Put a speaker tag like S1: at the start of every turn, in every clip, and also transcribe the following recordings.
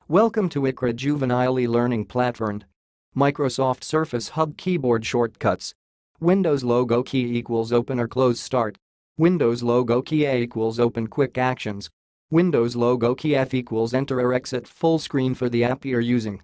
S1: Welcome to ICRA Juvenile e-learning platform. Microsoft Surface Hub keyboard shortcuts. Windows logo key equals open or close start. Windows logo key A equals open quick actions. Windows logo key F equals enter or exit full screen for the app you're using.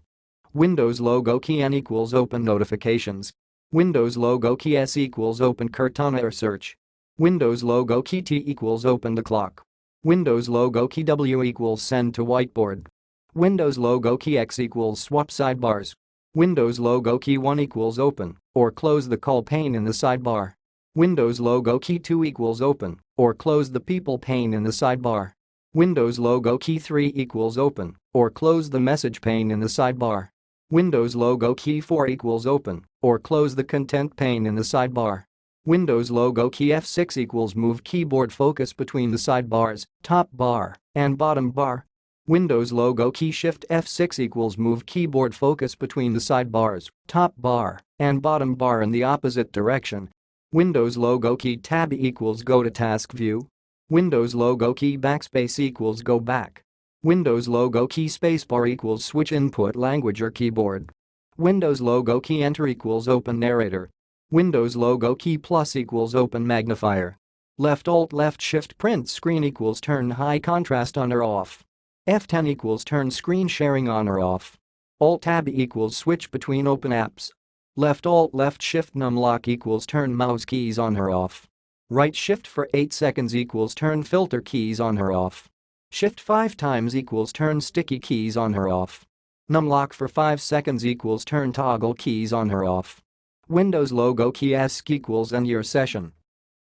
S1: Windows logo key N equals open notifications. Windows logo key S equals open Cortana or search. Windows logo key T equals open the clock. Windows logo key W equals send to whiteboard. Windows logo key X equals swap sidebars. Windows logo key 1 equals open or close the call pane in the sidebar. Windows logo key 2 equals open or close the people pane in the sidebar. Windows logo key 3 equals open or close the message pane in the sidebar. Windows logo key 4 equals open or close the content pane in the sidebar. Windows logo key F6 equals move keyboard focus between the sidebars, top bar, and bottom bar. Windows logo key Shift F6 equals move keyboard focus between the sidebars, top bar, and bottom bar in the opposite direction. Windows logo key Tab equals go to task view. Windows logo key backspace equals go back. Windows logo key spacebar equals switch input language or keyboard. Windows logo key Enter equals open narrator. Windows logo key plus equals open magnifier. Left Alt Left Shift print screen equals turn high contrast on or off. F10 equals turn screen sharing on or off. Alt Tab equals switch between open apps. Left Alt Left Shift numlock equals turn mouse keys on or off. Right Shift for 8 seconds equals turn filter keys on or off. Shift 5 times equals turn sticky keys on or off. Numlock for 5 seconds equals turn toggle keys on or off. Windows logo key ESC equals end your session.